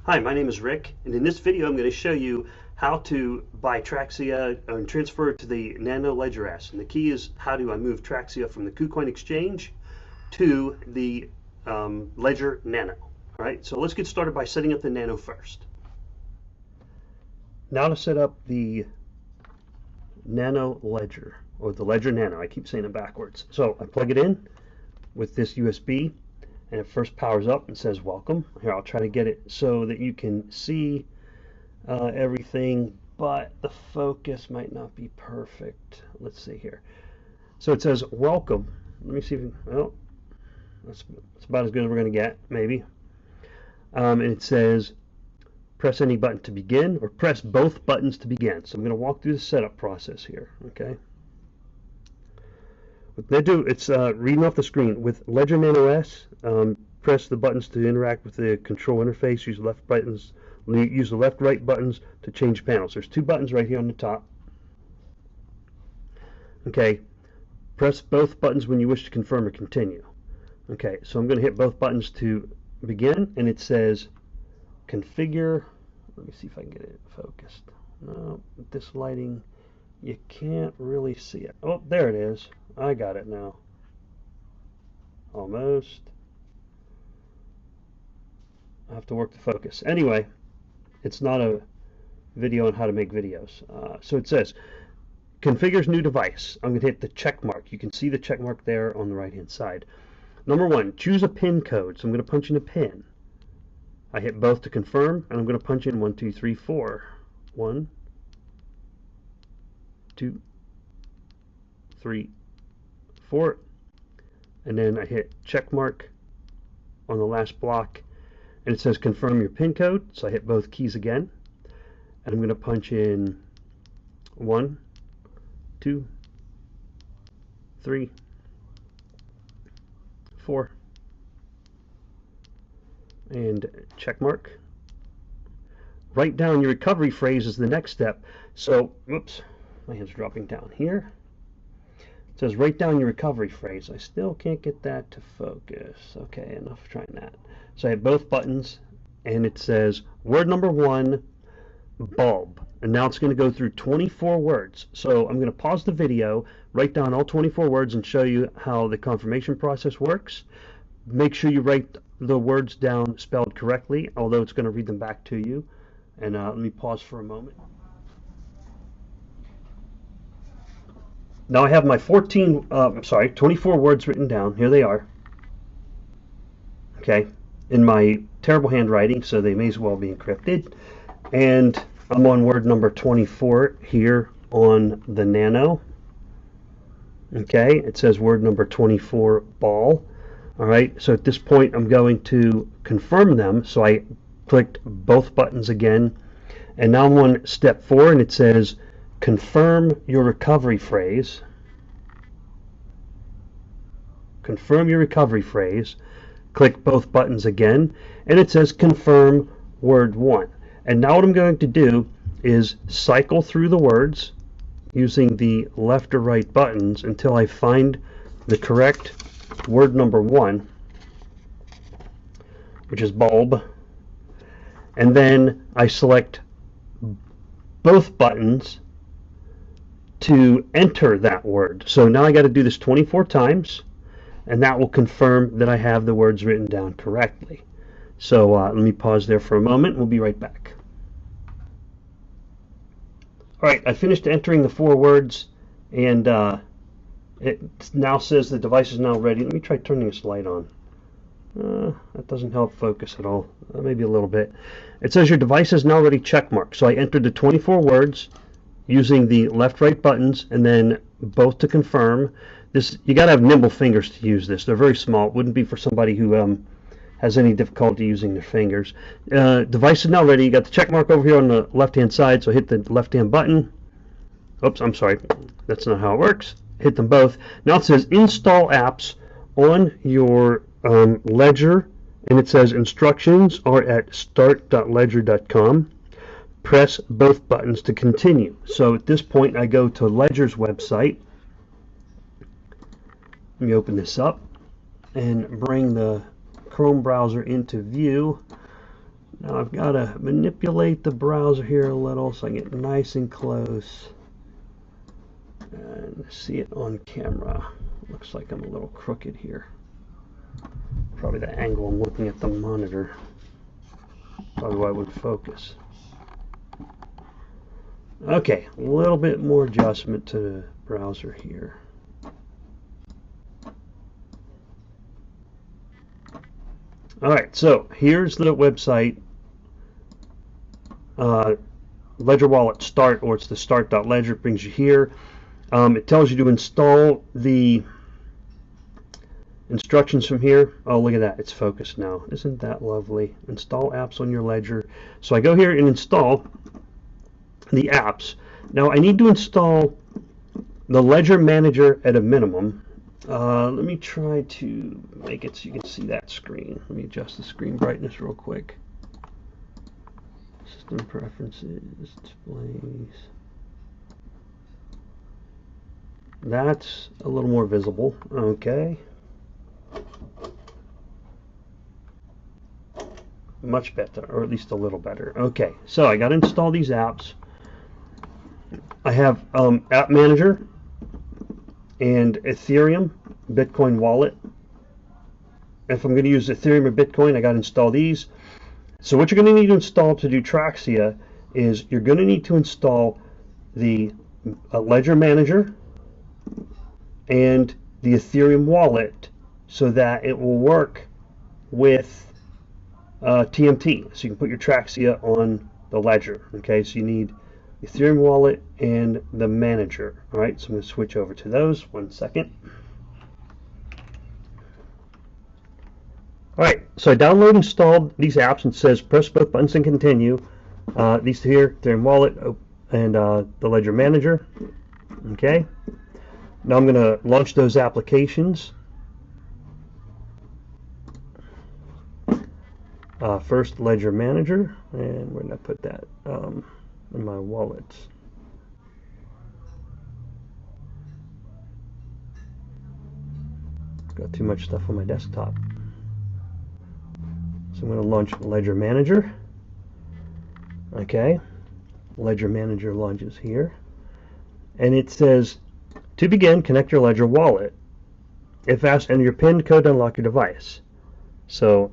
Hi, my name is Rick, and in this video I'm going to show you how to buy Traxia and transfer it to the Nano Ledger S. And the key is how do I move Traxia from the KuCoin exchange to the Ledger Nano. All right, so let's get started by setting up the Nano first. Now to set up the Nano Ledger, or the Ledger Nano. I keep saying it backwards. So I plug it in with this USB, and it first powers up and says welcome. Here, I'll try to get it so that you can see everything, but the focus might not be perfect. Let's see here. So it says welcome. Let me see if, well, that's about as good as we're going to get, maybe. And it says press any button to begin, or press both buttons to begin. So I'm going to walk through the setup process here, okay? What they do, it's reading off the screen. With Ledger Nano S, press the buttons to interact with the control interface. Use the left right buttons to change panels. There's two buttons right here on the top. Okay, press both buttons when you wish to confirm or continue. Okay, so I'm going to hit both buttons to begin, and it says configure. Let me see if I can get it focused. No, with this lighting, you can't really see it. Oh, there it is. I got it now. Almost. I have to work the focus. Anyway, it's not a video on how to make videos. So it says, configures new device. I'm going to hit the check mark. You can see the check mark there on the right hand side. Number one, choose a PIN code. So I'm going to punch in a PIN. I hit both to confirm, and I'm going to punch in 1, 2, 3, 4. 1, 2, 3, 4, and then I hit check mark on the last block, and it says confirm your PIN code. So I hit both keys again, and I'm going to punch in 1, 2, 3, 4, and check mark. Write down your recovery phrase is the next step. So, whoops, my hand's dropping down here. It says write down your recovery phrase. I still can't get that to focus. Okay, enough trying that. So I hit both buttons, and it says word number 1, bulb. And now it's going to go through 24 words. So I'm going to pause the video, write down all 24 words, and show you how the confirmation process works. Make sure you write the words down spelled correctly, although it's going to read them back to you. And let me pause for a moment. Now I have my 24 words written down. Here they are. Okay, in my terrible handwriting, so they may as well be encrypted. And I'm on word number 24 here on the Nano. Okay, it says word number 24, ball. All right, so at this point I'm going to confirm them. So I clicked both buttons again, and now I'm on step 4, and it says confirm your recovery phrase. Confirm your recovery phrase. Click both buttons again, and it says confirm word 1. And now what I'm going to do is cycle through the words using the left or right buttons until I find the correct word number 1, which is bulb. And then I select both buttons to enter that word. So now I got to do this 24 times, and that will confirm that I have the words written down correctly. So let me pause there for a moment. We'll be right back. All right, I finished entering the 4 words, and it now says the device is now ready. Let me try turning this light on. That doesn't help focus at all. Maybe a little bit. It says your device is now ready checkmark. So I entered the 24 words using the left-right buttons, and then both to confirm. This, you got to have nimble fingers to use this. They're very small. It wouldn't be for somebody who has any difficulty using their fingers. Device is now ready. You got the check mark over here on the left-hand side, so hit the left-hand button. Oops, I'm sorry. That's not how it works. Hit them both. Now it says install apps on your Ledger, and it says instructions are at start.ledger.com. Press both buttons to continue. So at this point I go to Ledger's website. Let me open this up and bring the Chrome browser into view. Now I've got to manipulate the browser here a little so I get nice and close and see it on camera. Looks like I'm a little crooked here. Probably the angle I'm looking at the monitor. Probably why it wouldn't focus. Okay, a little bit more adjustment to the browser here. Alright, so here's the website, Ledger Wallet Start, or it's the start.ledger. It brings you here. It tells you to install the instructions from here. Oh, look at that. It's focused now. Isn't that lovely? Install apps on your Ledger. So I go here and install the apps. Now I need to install the Ledger Manager at a minimum. Let me try to make it so you can see that screen. Let me adjust the screen brightness real quick. System preferences, displays. That's a little more visible. Okay. Much better, or at least a little better. Okay, so I got to install these apps. I have App Manager and Ethereum, Bitcoin Wallet. If I'm going to use Ethereum or Bitcoin, I got to install these. So what you're going to need to install to do Traxia is you're going to need to install the Ledger Manager and the Ethereum Wallet so that it will work with TMT. So you can put your Traxia on the Ledger. Okay, so you need the Ethereum Wallet and the Manager. All right, so I'm going to switch over to those. 1 second. All right, so I downloaded and installed these apps, and it says press both buttons and continue. These two here, Ethereum Wallet and the Ledger Manager. Okay, now I'm going to launch those applications. First, Ledger Manager, and where did I put that? In my wallets. Got too much stuff on my desktop. So I'm going to launch Ledger Manager. Okay, Ledger Manager launches here, and it says, to begin, connect your Ledger wallet. If asked, enter your PIN code to unlock your device. So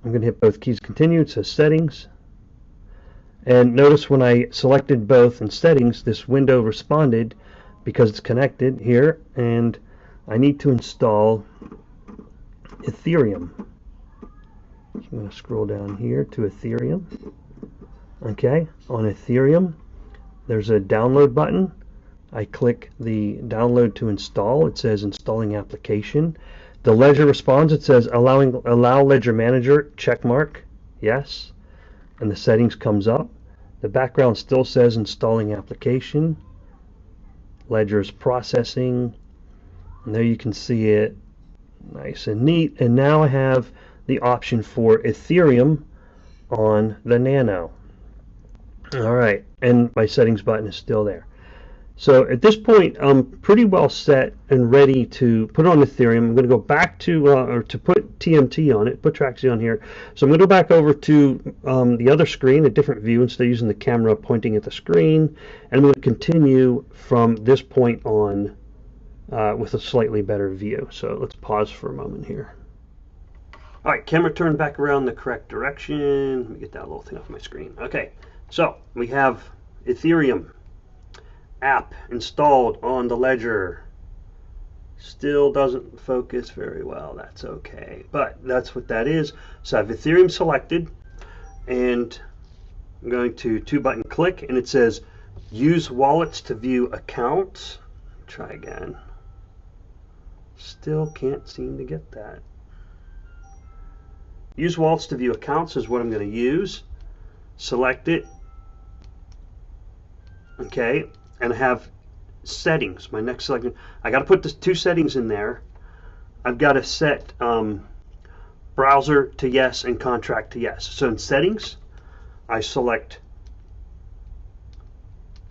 I'm going to hit both keys, continue. It says settings. And notice when I selected both in settings, this window responded because it's connected here, and I need to install Ethereum. So I'm going to scroll down here to Ethereum. Okay, on Ethereum, there's a download button. I click the download to install. It says installing application. The Ledger responds. It says allow Ledger Manager, check mark, yes. And the settings comes up. The background still says installing application. Ledger's processing. And there you can see it, nice and neat. And now I have the option for Ethereum on the Nano. All right, and my settings button is still there. So at this point, I'm pretty well set and ready to put on Ethereum. I'm going to go back to, or to put TMT on it, put Traxia on here. So I'm going to go back over to the other screen, a different view, instead of using the camera pointing at the screen. And I'm going to continue from this point on with a slightly better view. So let's pause for a moment here. All right, camera turned back around the correct direction. Let me get that little thing off my screen. Okay, so we have Ethereum app installed on the Ledger. Still doesn't focus very well. That's okay, but that's what that is. So I have Ethereum selected, and I'm going to 2-button click, and it says use wallets to view accounts. Try again. Still can't seem to get that. Use wallets to view accounts is what I'm going to use. Select it. Okay. And I have settings. My next selection, I got to put the 2 settings in there. I've got to set browser to yes and contract to yes. So in settings, I select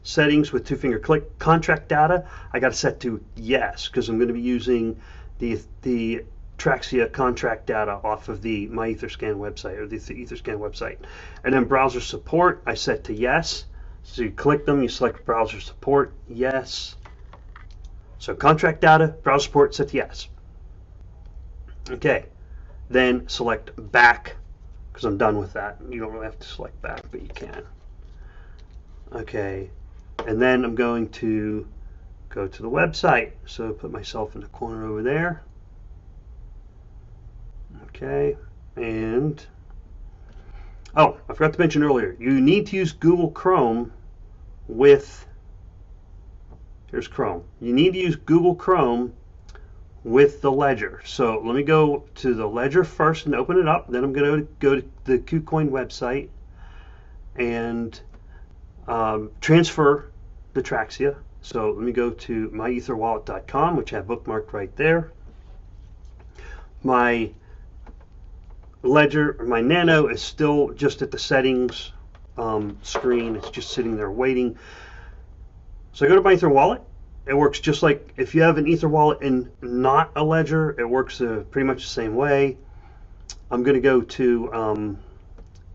settings with 2-finger click. Contract data, I got to set to yes because I'm going to be using the Traxia contract data off of the My Etherscan website, or the Etherscan website. And then browser support, I set to yes. So you click them, you select browser support, yes. So contract data, browser support, set to yes. Okay, then select back, because I'm done with that. You don't really have to select back, but you can. Okay, and then I'm going to go to the website. So put myself in the corner over there. Okay, and oh, I forgot to mention earlier, you need to use Google Chrome with, here's Chrome. You need to use Google Chrome with the ledger. So let me go to the ledger first and open it up. Then I'm going to go to the KuCoin website and transfer the Traxia. So let me go to myetherwallet.com, which I have bookmarked right there. My ledger, or my Nano, is still just at the settings screen. It's just sitting there waiting. So I go to my Ether wallet. It works just like if you have an Ether wallet and not a ledger. It works pretty much the same way. I'm going to go to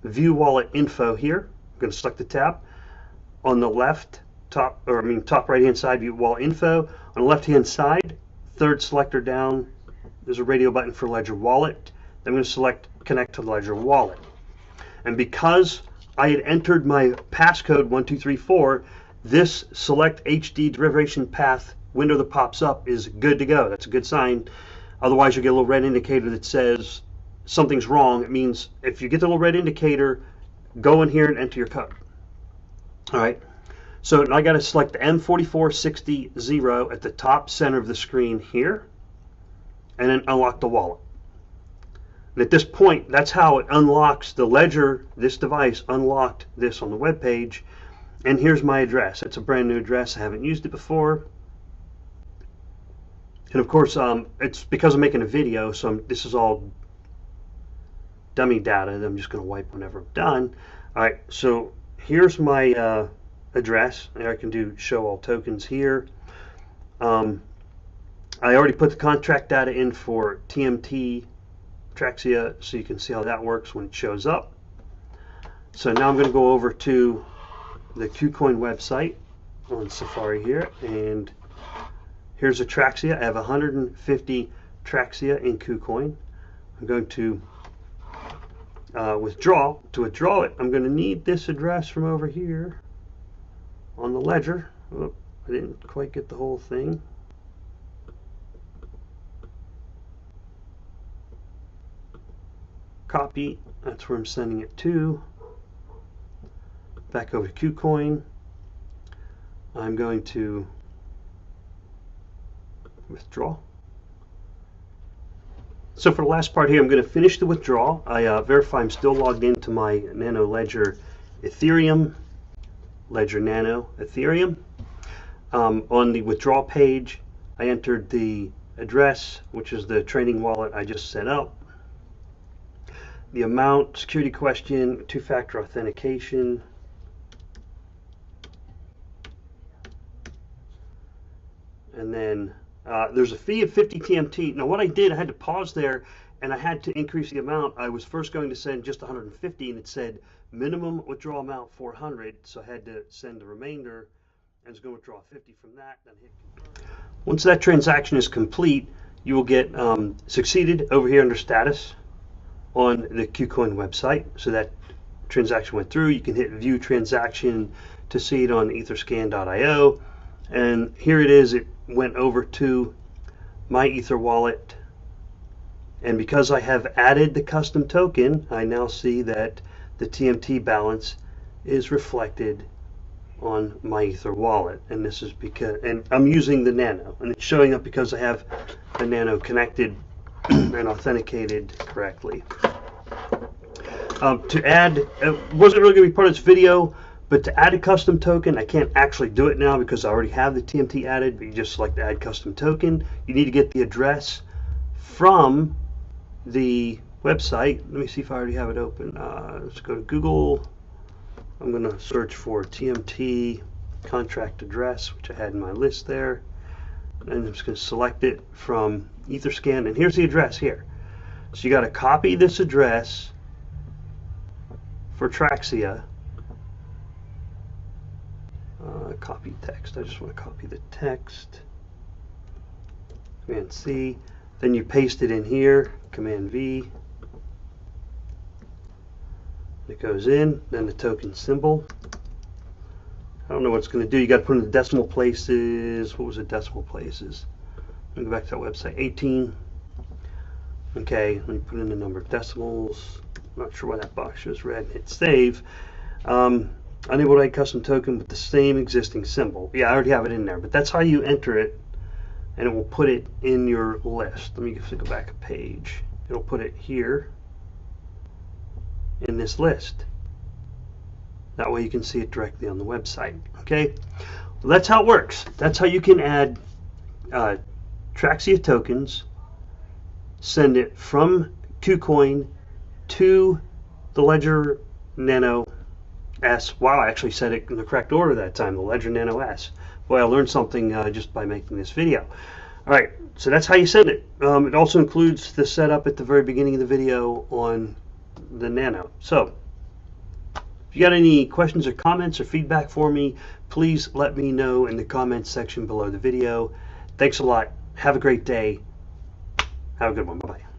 View Wallet Info here. I'm going to select the tab. On the left, top right hand side, View Wallet Info. On the left hand side, third selector down, there's a radio button for Ledger Wallet. I'm going to select Connect to the Ledger Wallet. And because I had entered my passcode 1234, this Select HD Derivation Path window that pops up is good to go. That's a good sign. Otherwise, you'll get a little red indicator that says something's wrong. It means if you get the little red indicator, go in here and enter your code. All right. So now I got to select the M4460 at the top center of the screen here, and then unlock the wallet. And at this point, that's how it unlocks the ledger. This device unlocked this on the web page. And here's my address. It's a brand new address. I haven't used it before. And of course, it's because I'm making a video, so this is all dummy data that I'm just going to wipe whenever I'm done. All right, so here's my address. And I can do show all tokens here. I already put the contract data in for TMT Traxia, so you can see how that works when it shows up. So now I'm going to go over to the KuCoin website on Safari here, and here's a Traxia. I have 150 Traxia in KuCoin. I'm going to withdraw. To withdraw it, I'm going to need this address from over here on the ledger. Oh, I didn't quite get the whole thing. Copy, that's where I'm sending it to. Back over to KuCoin. I'm going to withdraw. So for the last part here, I'm going to finish the withdrawal. I verify I'm still logged into my Nano Ledger Ethereum, Ledger Nano Ethereum. On the withdrawal page, I entered the address, which is the trading wallet I just set up. The amount, security question, two-factor authentication. And then there's a fee of 50 TMT. Now what I did, I had to pause there and I had to increase the amount. I was first going to send just 150 and it said minimum withdrawal amount 400. So I had to send the remainder and was going to withdraw 50 from that. Then hit confirm. Once that transaction is complete, you will get succeeded over here under status on the KuCoin website. So that transaction went through. You can hit view transaction to see it on etherscan.io. And here it is. It went over to my Ether wallet. And because I have added the custom token, I now see that the TMT balance is reflected on my Ether wallet. And this is because, and I'm using the Nano, and it's showing up because I have the Nano connected and authenticated correctly. To add, it wasn't really going to be part of this video, but to add a custom token, I can't actually do it now because I already have the TMT added, but you just select add custom token. You need to get the address from the website. Let me see if I already have it open. Let's go to Google. I'm going to search for TMT contract address, which I had in my list there. and I'm just going to select it from Etherscan, and here's the address here. So you got to copy this address for Traxia. Copy text. I just want to copy the text. Command C. Then you paste it in here. Command V. It goes in. Then the token symbol. I don't know what it's going to do. You got to put in the decimal places. What was the decimal places? Let me go back to that website. 18. Okay, let me put in the number of decimals. Not sure why that box shows red. Hit save. Unable to write custom token with the same existing symbol. Yeah, I already have it in there, but that's how you enter it, and it will put it in your list. Let me go back a page. It'll put it here in this list. That way you can see it directly on the website. Okay, well, that's how it works. That's how you can add Traxia tokens, send it from KuCoin to the Ledger Nano S. Wow, I actually said it in the correct order that time, the Ledger Nano S. Boy, I learned something just by making this video. All right, so that's how you send it. It also includes the setup at the very beginning of the video on the Nano. So, if you got any questions or comments or feedback for me, please let me know in the comments section below the video. Thanks a lot. Have a great day. Have a good one. Bye-bye.